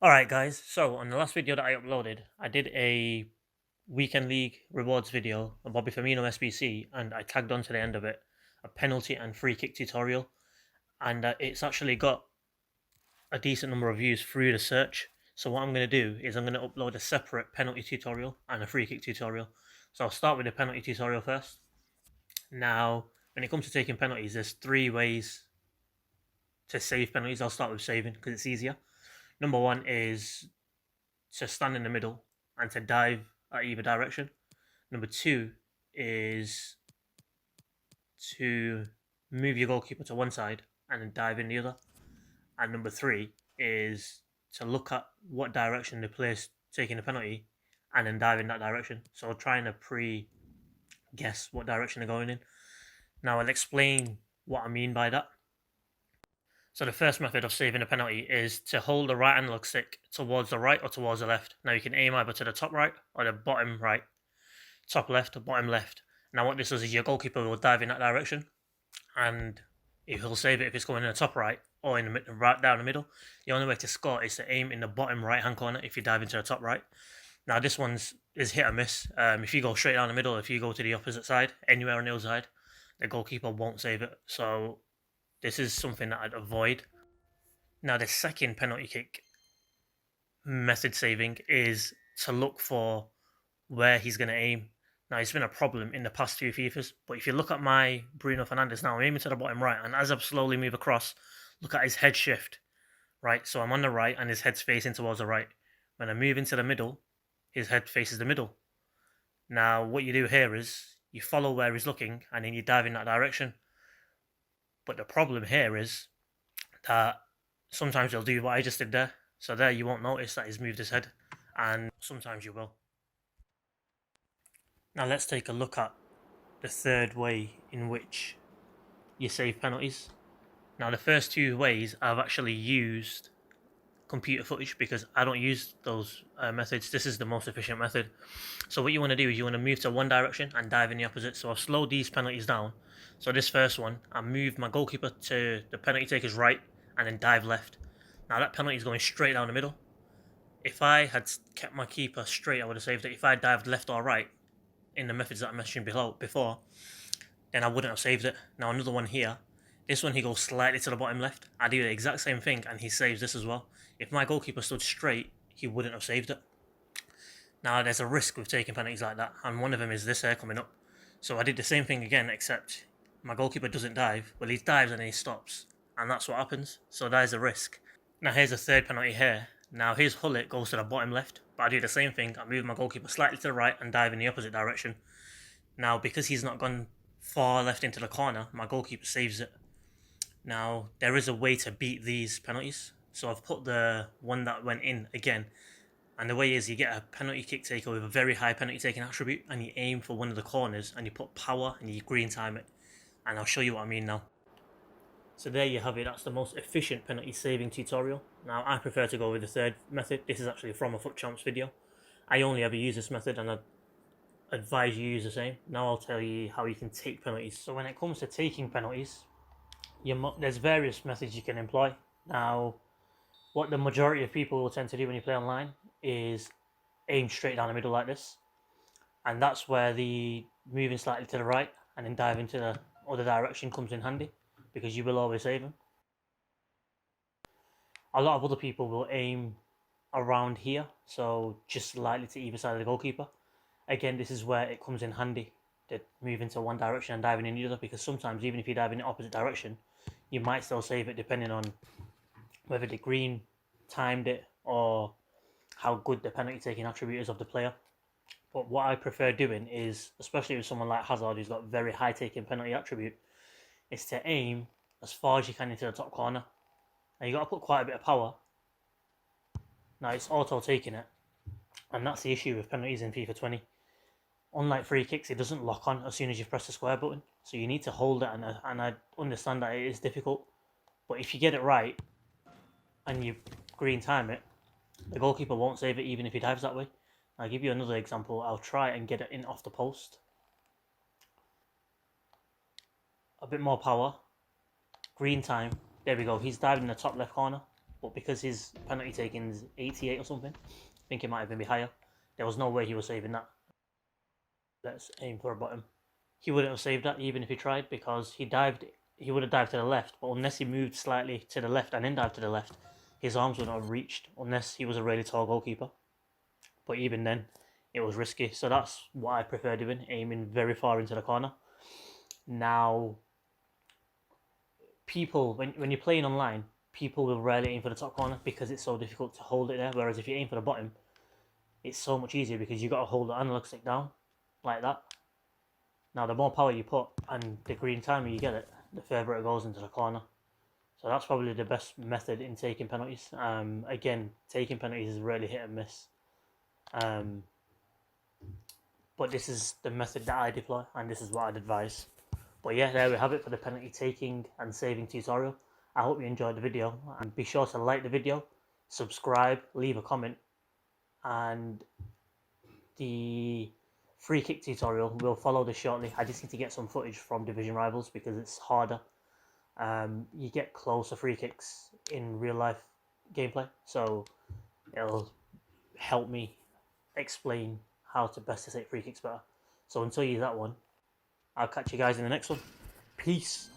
Alright guys, so on the last video that I uploaded, I did a weekend league rewards video on Bobby Firmino SBC, and I tagged on to the end of it a penalty and free kick tutorial, and it's actually got a decent number of views through the search. So what I'm going to do is I'm going to upload a separate penalty tutorial and a free kick tutorial. So I'll start with the penalty tutorial first. Now, when it comes to taking penalties, there's three ways to save penalties. I'll start with saving because it's easier. Number one is to stand in the middle and to dive at either direction. Number two is to move your goalkeeper to one side and then dive in the other. And number three is to look at what direction the player's taking the penalty and then dive in that direction. So trying to guess what direction they're going in. Now I'll explain what I mean by that. So the first method of saving a penalty is to hold the right analog stick towards the right or towards the left. Now you can aim either to the top right or the bottom right, top left or bottom left. Now what this does is your goalkeeper will dive in that direction, and he'll save it if it's going in the top right or in the right down the middle. The only way to score is to aim in the bottom right hand corner if you dive into the top right. Now this one's is hit or miss. If you go straight down the middle, if you go to the opposite side, anywhere on the other side, the goalkeeper won't save it. So this is something that I'd avoid. Now the second penalty kick method saving is to look for where he's going to aim. Now it's been a problem in the past few FIFAs, but if you look at my Bruno Fernandes now, I'm aiming to the bottom right, and as I slowly move across, look at his head shift, right? So I'm on the right and his head's facing towards the right. When I move into the middle, his head faces the middle. Now what you do here is you follow where he's looking and then you dive in that direction. But the problem here is that sometimes you'll do what I just did there. So there you won't notice that he's moved his head, and sometimes you will. Now let's take a look at the third way in which you save penalties. Now the first two ways I've actually used computer footage because I don't use those methods. This is the most efficient method. So what you want to do is you want to move to one direction and dive in the opposite. So I've slowed these penalties down. So this first one, I moved my goalkeeper to the penalty taker's right and then dive left. Now that penalty is going straight down the middle. If I had kept my keeper straight, I would have saved it. If I dived left or right in the methods that I mentioned before, then I wouldn't have saved it. Now another one here. This one he goes slightly to the bottom left. I do the exact same thing and he saves this as well. If my goalkeeper stood straight, he wouldn't have saved it. Now there's a risk with taking penalties like that, and one of them is this here coming up. So I did the same thing again, except my goalkeeper doesn't dive. Well, he dives and then he stops, and that's what happens. So that is a risk. Now here's a third penalty here. Now his hullet goes to the bottom left, but I do the same thing. I move my goalkeeper slightly to the right and dive in the opposite direction. Now because he's not gone far left into the corner, my goalkeeper saves it. Now there is a way to beat these penalties. So I've put the one that went in again. And the way is you get a penalty kick taker with a very high penalty taking attribute and you aim for one of the corners and you put power and you green time it. And I'll show you what I mean now. So there you have it, that's the most efficient penalty saving tutorial. Now I prefer to go with the third method. This is actually from a Foot Champs video. I only ever use this method and I advise you use the same. Now I'll tell you how you can take penalties. So when it comes to taking penalties, there's various methods you can employ. Now what the majority of people will tend to do when you play online is aim straight down the middle like this, and that's where the moving slightly to the right and then dive into the other direction comes in handy, because you will always save them. A lot of other people will aim around here, so just slightly to either side of the goalkeeper. Again, this is where it comes in handy to move into one direction and diving in the other, because sometimes even if you dive in the opposite direction, you might still save it depending on whether the green timed it or how good the penalty taking attribute is of the player. But what I prefer doing is, especially with someone like Hazard who's got very high taking penalty attribute, is to aim as far as you can into the top corner. Now you got to put quite a bit of power. Now it's auto taking it, and that's the issue with penalties in FIFA 20. Unlike free kicks, it doesn't lock on as soon as you press the square button, so you need to hold it, and I understand that it is difficult, but if you get it right and you green time it, the goalkeeper won't save it even if he dives that way. I'll give you another example. I'll try and get it in off the post. A bit more power. Green time. There we go. He's diving in the top left corner. but because his penalty taking is 88 or something, I think it might even be higher. There was no way he was saving that. Let's aim for a bottom. He wouldn't have saved that even if he tried, because he dived. He would have dived to the left, but unless he moved slightly to the left and then dived to the left, his arms would not have reached unless he was a really tall goalkeeper. But even then, it was risky. So that's what I prefer doing, aiming very far into the corner. Now, people, when you're playing online, people will rarely aim for the top corner because it's so difficult to hold it there. Whereas if you aim for the bottom, it's so much easier because you've got to hold the analog stick down like that. Now, the more power you put and the green timer you get it, the further it goes into the corner. So that's probably the best method in taking penalties. Again, taking penalties is really hit and miss. But this is the method that I deploy, and this is what I'd advise. But yeah, there we have it for the penalty taking and saving tutorial. I hope you enjoyed the video, and be sure to like the video, subscribe, leave a comment, and the free kick tutorial will follow this shortly. I just need to get some footage from Division Rivals because it's harder. You get closer free kicks in real life gameplay, so it'll help me explain how to best to take free kicks better. So until you do that one, I'll catch you guys in the next one. Peace.